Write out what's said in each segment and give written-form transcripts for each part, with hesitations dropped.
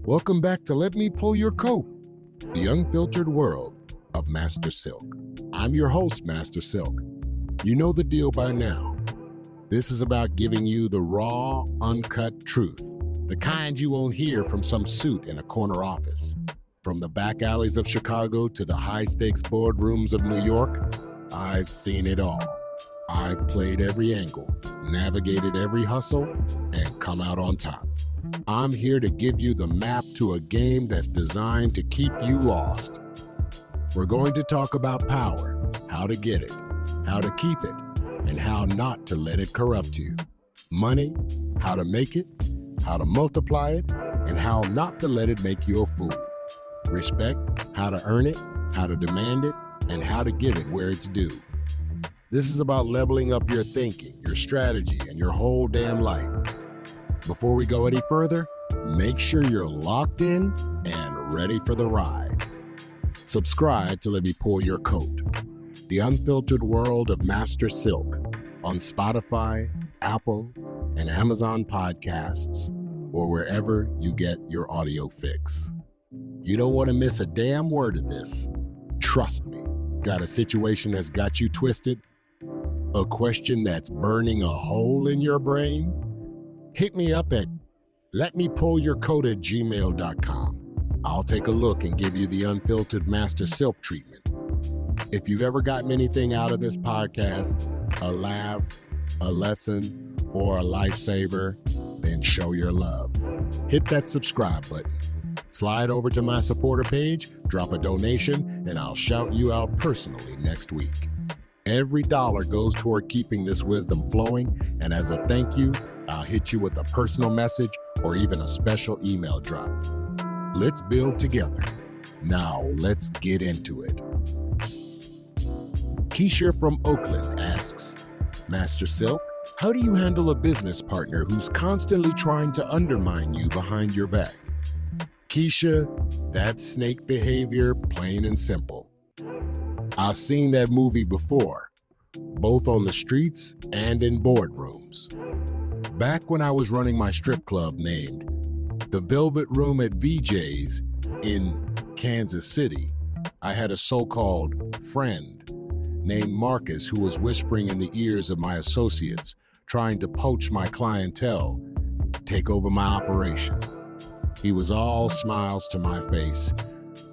Welcome back to Let Me Pull Your Coat, the unfiltered world of Master Silk. I'm your host, Master Silk. You know the deal by now. This is about giving you the raw, uncut truth, the kind you won't hear from some suit in a corner office. From the back alleys of Chicago to the high-stakes boardrooms of New York, I've seen it all. I've played every angle, navigated every hustle, and come out on top. I'm here to give you the map to a game that's designed to keep you lost. We're going to talk about power, how to get it, how to keep it, and how not to let it corrupt you. Money, how to make it, how to multiply it, and how not to let it make you a fool. Respect, how to earn it, how to demand it, and how to give it where it's due. This is about leveling up your thinking, your strategy, and your whole damn life. Before we go any further, make sure you're locked in and ready for the ride. Subscribe to Let Me Pull Your Coat, the unfiltered world of Master Silk, on Spotify, Apple, and Amazon podcasts, or wherever you get your audio fix. You don't want to miss a damn word of this. Trust me. Got a situation that's got you twisted? A question that's burning a hole in your brain? Hit me up at letmepullyourcoat@gmail.com. I'll take a look and give you the unfiltered Master Silk treatment. If you've ever gotten anything out of this podcast, a laugh, a lesson, or a lifesaver, then show your love. Hit that subscribe button. Slide over to my supporter page, drop a donation, and I'll shout you out personally next week. Every dollar goes toward keeping this wisdom flowing, and as a thank you, I'll hit you with a personal message or even a special email drop. Let's build together. Now, let's get into it. Keisha from Oakland asks, Master Silk, how do you handle a business partner who's constantly trying to undermine you behind your back? Keisha, that's snake behavior, plain and simple. I've seen that movie before, both on the streets and in boardrooms. Back when I was running my strip club named the Velvet Room at BJ's in Kansas City, I had a so-called friend named Marcus who was whispering in the ears of my associates, trying to poach my clientele, take over my operation. He was all smiles to my face,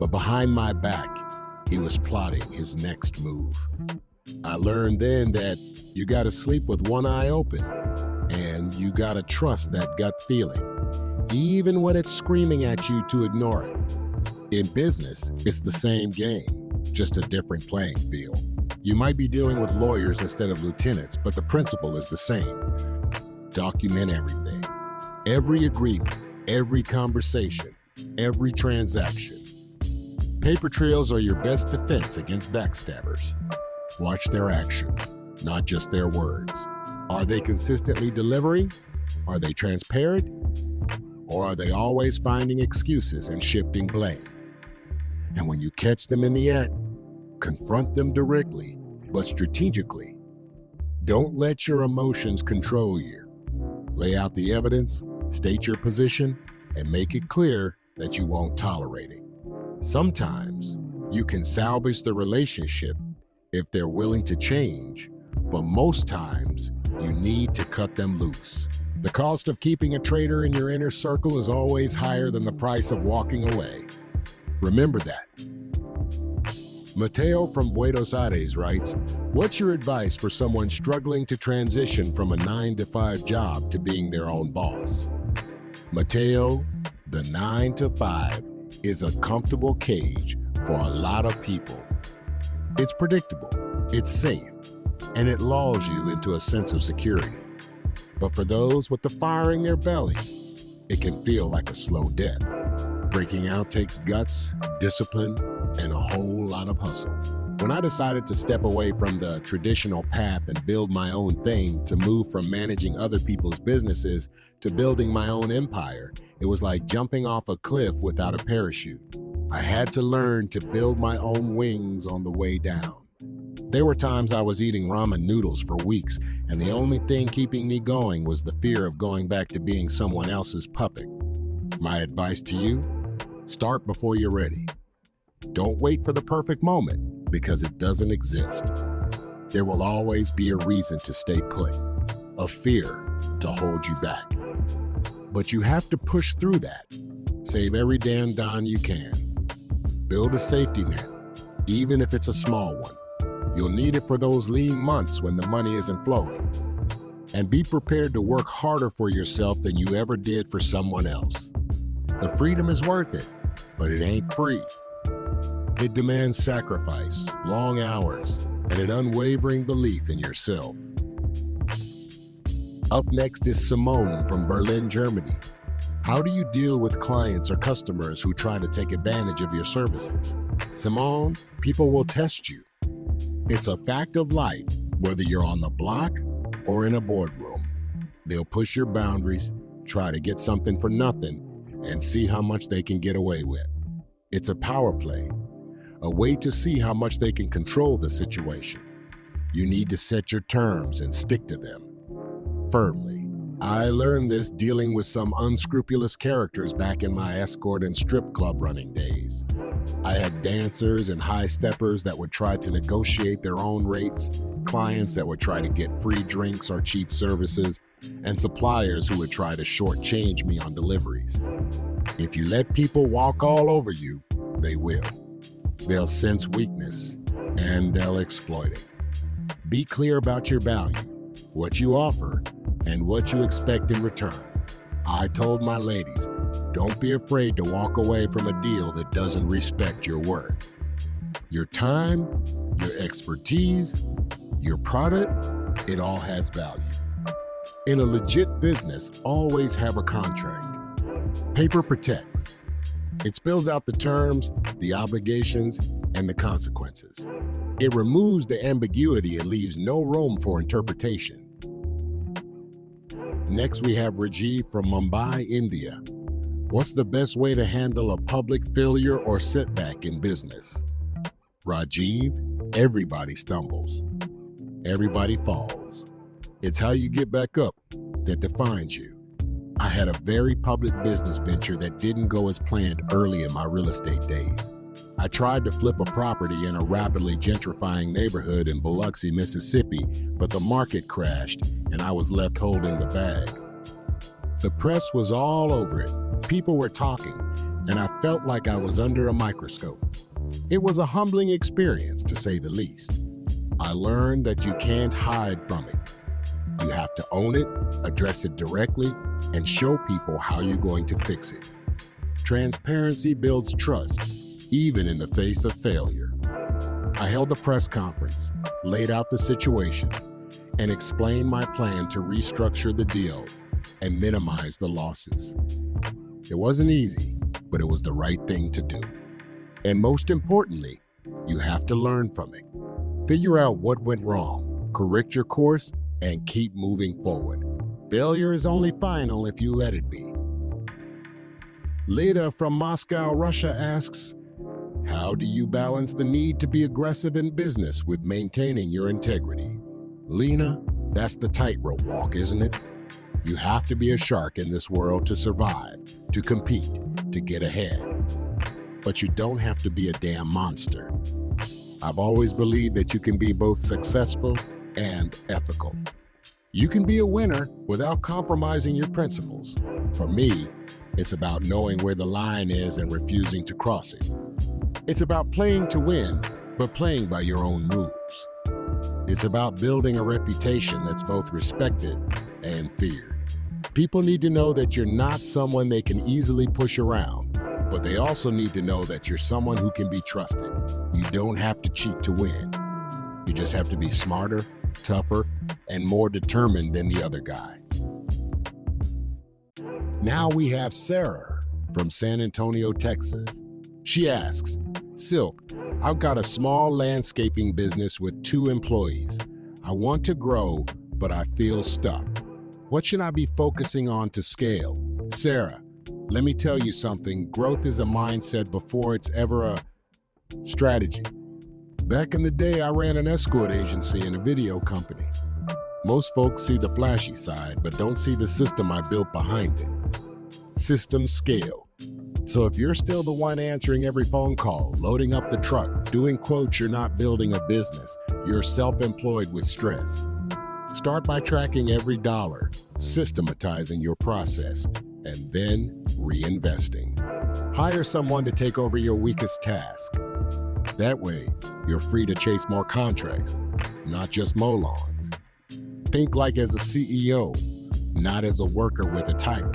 but behind my back, he was plotting his next move. I learned then that you gotta sleep with one eye open, and you gotta trust that gut feeling, even when it's screaming at you to ignore it. In business, it's the same game, just a different playing field. You might be dealing with lawyers instead of lieutenants, but the principle is the same. Document everything. Every agreement, every conversation, every transaction. Paper trails are your best defense against backstabbers. Watch their actions, not just their words. Are they consistently delivering? Are they transparent? Or are they always finding excuses and shifting blame? And when you catch them in the act, confront them directly, but strategically. Don't let your emotions control you. Lay out the evidence, state your position, and make it clear that you won't tolerate it. Sometimes you can salvage the relationship if they're willing to change, but most times you need to cut them loose. The cost of keeping a traitor in your inner circle is always higher than the price of walking away. Remember that. Mateo from Buenos Aires writes, what's your advice for someone struggling to transition from a 9-to-5 job to being their own boss? Mateo, the 9-to-5 is a comfortable cage for a lot of people. It's predictable, it's safe, and it lulls you into a sense of security. But for those with the fire in their belly, it can feel like a slow death. Breaking out takes guts, discipline, and a whole lot of hustle. When I decided to step away from the traditional path and build my own thing, to move from managing other people's businesses to building my own empire, it was like jumping off a cliff without a parachute. I had to learn to build my own wings on the way down. There were times I was eating ramen noodles for weeks, and the only thing keeping me going was the fear of going back to being someone else's puppet. My advice to you, start before you're ready. Don't wait for the perfect moment because it doesn't exist. There will always be a reason to stay put, a fear to hold you back. But you have to push through that. Save every damn dime you can. Build a safety net, even if it's a small one. You'll need it for those lean months when the money isn't flowing. And be prepared to work harder for yourself than you ever did for someone else. The freedom is worth it, but it ain't free. It demands sacrifice, long hours, and an unwavering belief in yourself. Up next is Simone from Berlin, Germany. How do you deal with clients or customers who try to take advantage of your services? Simone, people will test you. It's a fact of life, whether you're on the block or in a boardroom. They'll push your boundaries, try to get something for nothing, and see how much they can get away with. It's a power play, a way to see how much they can control the situation. You need to set your terms and stick to them firmly. I learned this dealing with some unscrupulous characters back in my escort and strip club running days. I had dancers and high steppers that would try to negotiate their own rates, clients that would try to get free drinks or cheap services, and suppliers who would try to shortchange me on deliveries. If you let people walk all over you, they will. They'll sense weakness, and they'll exploit it. Be clear about your value, what you offer, and what you expect in return. I told my ladies, don't be afraid to walk away from a deal that doesn't respect your worth. Your time, your expertise, your product, it all has value. In a legit business, always have a contract. Paper protects. It spells out the terms, the obligations, and the consequences. It removes the ambiguity and leaves no room for interpretation. Next, we have Rajiv from Mumbai, India. What's the best way to handle a public failure or setback in business? Rajiv, everybody stumbles. Everybody falls. It's how you get back up that defines you. I had a very public business venture that didn't go as planned early in my real estate days. I tried to flip a property in a rapidly gentrifying neighborhood in Biloxi, Mississippi, but the market crashed and I was left holding the bag. The press was all over it. People were talking, and I felt like I was under a microscope. It was a humbling experience, to say the least. I learned that you can't hide from it. You have to own it, address it directly, and show people how you're going to fix it. Transparency builds trust, even in the face of failure. I held a press conference, laid out the situation, and explained my plan to restructure the deal and minimize the losses. It wasn't easy, but it was the right thing to do. And most importantly, you have to learn from it. Figure out what went wrong, correct your course, and keep moving forward. Failure is only final if you let it be. Leda from Moscow, Russia asks, how do you balance the need to be aggressive in business with maintaining your integrity? Lena, that's the tightrope walk, isn't it? You have to be a shark in this world to survive, to compete, to get ahead. But you don't have to be a damn monster. I've always believed that you can be both successful and ethical. You can be a winner without compromising your principles. For me, it's about knowing where the line is and refusing to cross it. It's about playing to win, but playing by your own rules. It's about building a reputation that's both respected and feared. People need to know that you're not someone they can easily push around, but they also need to know that you're someone who can be trusted. You don't have to cheat to win. You just have to be smarter, tougher, and more determined than the other guy. Now we have Sarah from San Antonio, Texas. She asks, Silk, I've got a small landscaping business with 2 employees. I want to grow, but I feel stuck. What should I be focusing on to scale? Sarah, let me tell you something. Growth is a mindset before it's ever a strategy. Back in the day, I ran an escort agency and a video company. Most folks see the flashy side, but don't see the system I built behind it. Systems scale. So if you're still the one answering every phone call, loading up the truck, doing quotes, you're not building a business. You're self-employed with stress. Start by tracking every dollar, systematizing your process, and then reinvesting. Hire someone to take over your weakest task. That way, you're free to chase more contracts, not just mow lawns. Think like as a CEO, not as a worker with a title.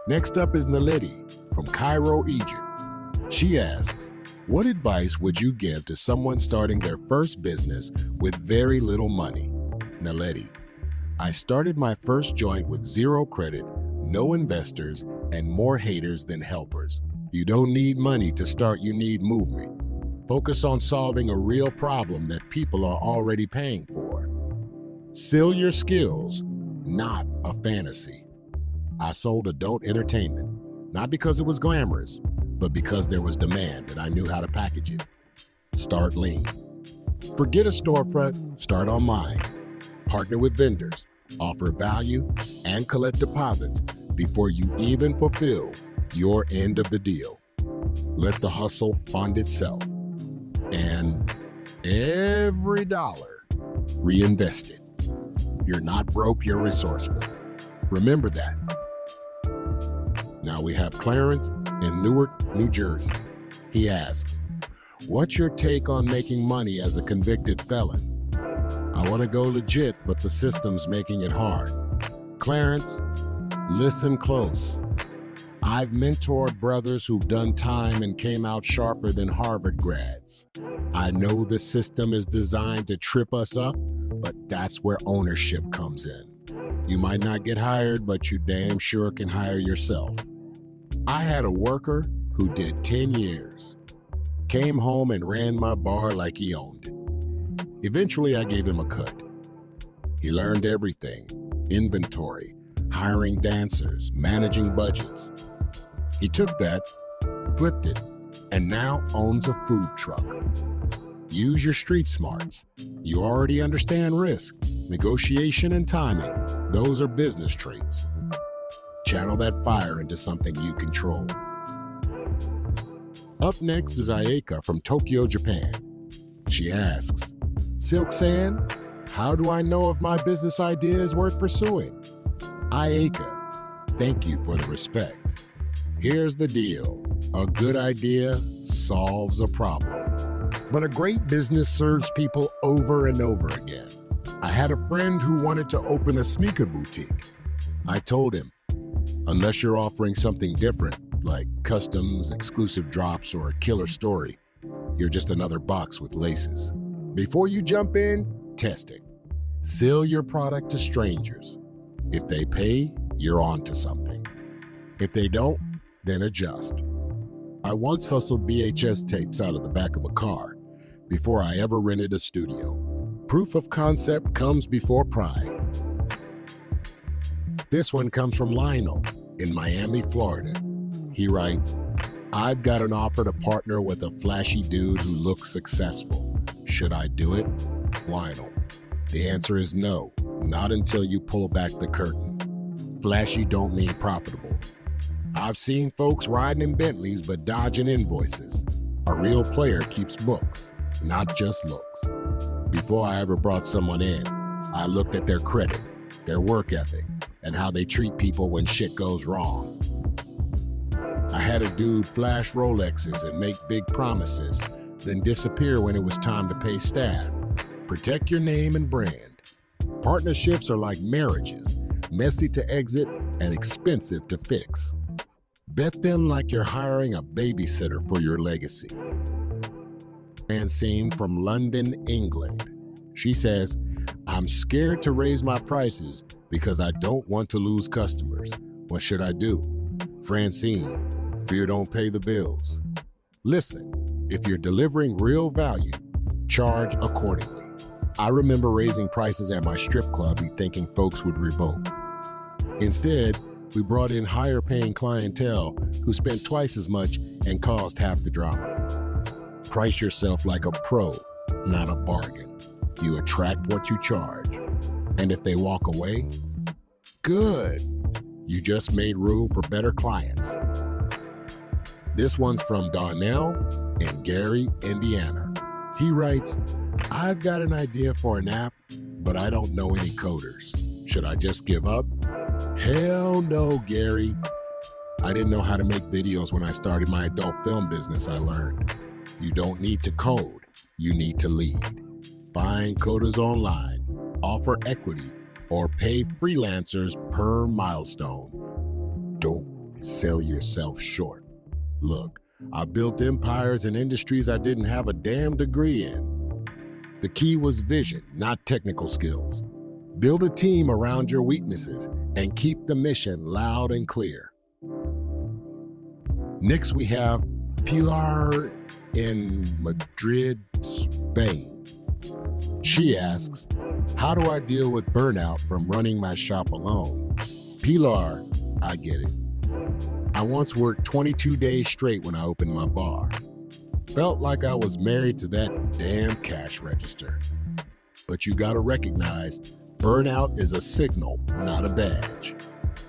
Next up is Naledi from Cairo, Egypt. She asks, what advice would you give to someone starting their first business with very little money? Naledi, I started my first joint with zero credit, no investors, and more haters than helpers. You don't need money to start, you need movement. Focus on solving a real problem that people are already paying for. Sell your skills, not a fantasy. I sold adult entertainment, not because it was glamorous, but because there was demand and I knew how to package it. Start lean. Forget a storefront, start online. Partner with vendors, offer value, and collect deposits before you even fulfill your end of the deal. Let the hustle fund itself. And every dollar, reinvest it. You're not broke, you're resourceful. Remember that. Now we have Clarence in Newark, New Jersey. He asks, what's your take on making money as a convicted felon? I want to go legit, but the system's making it hard. Clarence, listen close. I've mentored brothers who've done time and came out sharper than Harvard grads. I know the system is designed to trip us up, but that's where ownership comes in. You might not get hired, but you damn sure can hire yourself. I had a worker who did 10 years, came home and ran my bar like he owned it. Eventually, I gave him a cut. He learned everything: inventory, hiring dancers, managing budgets. He took that, flipped it, and now owns a food truck. Use your street smarts. You already understand risk, negotiation, and timing. Those are business traits. Channel that fire into something you control. Up next is Ayeka from Tokyo, Japan. She asks, Silk Sand, how do I know if my business idea is worth pursuing? Ayeka, thank you for the respect. Here's the deal. A good idea solves a problem, but a great business serves people over and over again. I had a friend who wanted to open a sneaker boutique. I told him, unless you're offering something different, like customs, exclusive drops, or a killer story, you're just another box with laces. Before you jump in, test it. Sell your product to strangers. If they pay, you're on to something. If they don't, then adjust. I once hustled VHS tapes out of the back of a car before I ever rented a studio. Proof of concept comes before pride. This one comes from Lionel in Miami, Florida. He writes, I've got an offer to partner with a flashy dude who looks successful. Should I do it? Lionel, the answer is no, not until you pull back the curtain. Flashy don't mean profitable. I've seen folks riding in Bentleys but dodging invoices. A real player keeps books, not just looks. Before I ever brought someone in, I looked at their credit, their work ethic, and how they treat people when shit goes wrong. I had a dude flash Rolexes and make big promises, then disappear when it was time to pay staff. Protect your name and brand. Partnerships are like marriages, messy to exit and expensive to fix. Bet them like you're hiring a babysitter for your legacy. Francine from London, England. She says, I'm scared to raise my prices because I don't want to lose customers. What should I do? Francine, fear don't pay the bills. Listen, if you're delivering real value, charge accordingly. I remember raising prices at my strip club thinking folks would revolt. Instead, we brought in higher paying clientele who spent twice as much and caused half the drama. Price yourself like a pro, not a bargain. You attract what you charge. And if they walk away, good. You just made room for better clients. This one's from Darnell in Gary, Indiana. He writes, I've got an idea for an app, but I don't know any coders. Should I just give up? Hell no, Gary. I didn't know how to make videos when I started my adult film business, I learned. You don't need to code, you need to lead. Find coders online, offer equity, or pay freelancers per milestone. Don't sell yourself short. Look, I built empires in industries I didn't have a damn degree in. The key was vision, not technical skills. Build a team around your weaknesses and keep the mission loud and clear. Next, we have Pilar in Madrid, Spain. She asks, how do I deal with burnout from running my shop alone? Pilar, I get it. I once worked 22 days straight when I opened my bar. Felt like I was married to that damn cash register. But you gotta recognize, burnout is a signal, not a badge.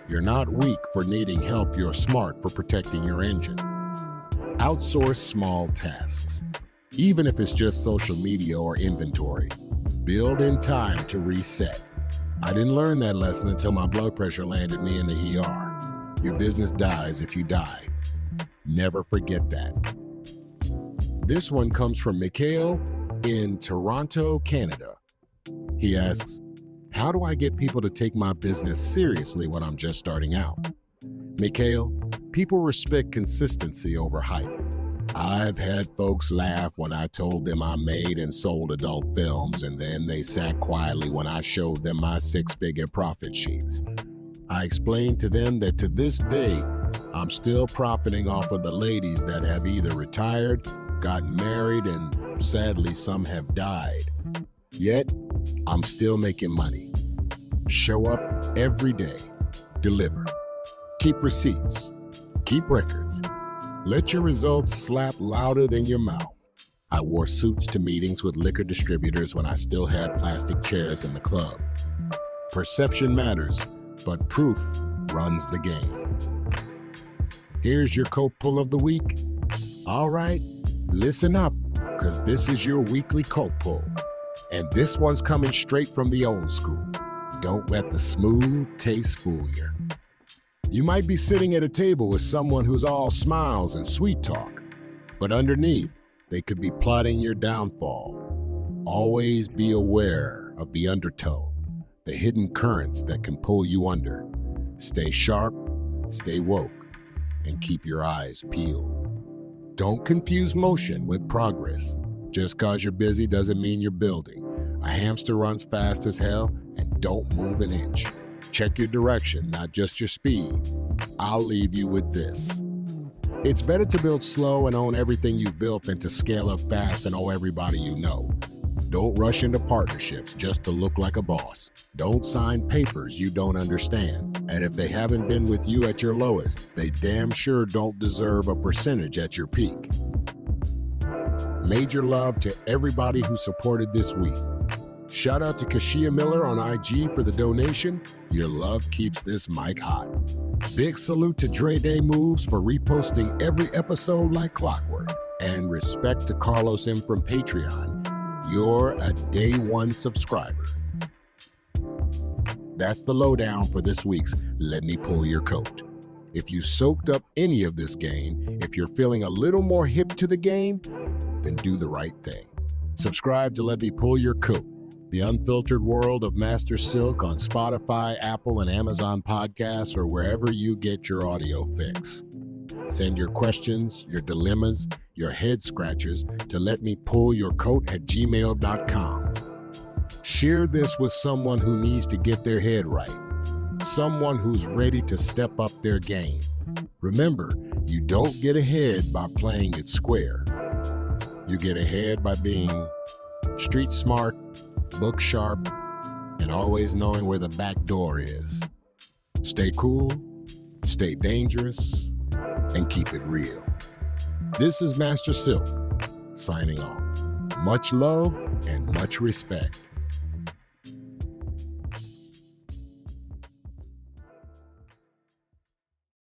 You're not weak for needing help, you're smart for protecting your engine. Outsource small tasks, even if it's just social media or inventory. Build in time to reset. I didn't learn that lesson until my blood pressure landed me in the ER. Your business dies if you die. Never forget that. This one comes from Mikhail in Toronto, Canada. He asks, how do I get people to take my business seriously when I'm just starting out? Mikhail, people respect consistency over hype. I've had folks laugh when I told them I made and sold adult films, and then they sat quietly when I showed them my six-figure profit sheets. I explained to them that to this day, I'm still profiting off of the ladies that have either retired, gotten married, and sadly some have died. Yet, I'm still making money. Show up every day. Deliver. Keep receipts. Keep records. Let your results slap louder than your mouth. I wore suits to meetings with liquor distributors when I still had plastic chairs in the club. Perception matters, but proof runs the game. Here's your coat pull of the week. All right, listen up, because this is your weekly coat pull. And this one's coming straight from the old school. Don't let the smooth taste fool you. You might be sitting at a table with someone who's all smiles and sweet talk, but underneath, they could be plotting your downfall. Always be aware of the undertow, the hidden currents that can pull you under. Stay sharp, stay woke, and keep your eyes peeled. Don't confuse motion with progress. Just cause you're busy doesn't mean you're building. A hamster runs fast as hell and don't move an inch. Check your direction, not just your speed. I'll leave you with this. It's better to build slow and own everything you've built than to scale up fast and owe everybody you know. Don't rush into partnerships just to look like a boss. Don't sign papers you don't understand. And if they haven't been with you at your lowest, they damn sure don't deserve a percentage at your peak. Major love to everybody who supported this week. Shout out to Kashia Miller on IG for the donation. Your love keeps this mic hot. Big salute to Dre Day Moves for reposting every episode like clockwork. And respect to Carlos M from Patreon. You're a day one subscriber. That's the lowdown for this week's Let Me Pull Your Coat. If you soaked up any of this game, if you're feeling a little more hip to the game, then do the right thing. Subscribe to Let Me Pull Your Coat, the unfiltered world of Master Silk on Spotify, Apple, and Amazon podcasts, or wherever you get your audio fix. Send your questions, your dilemmas, your head scratchers to letmepullyourcoat@gmail.com. Share this with someone who needs to get their head right. Someone who's ready to step up their game. Remember, you don't get ahead by playing it square. You get ahead by being street smart, book sharp, and always knowing where the back door is. Stay cool, stay dangerous, and keep it real. This is Master Silk, signing off. Much love and much respect.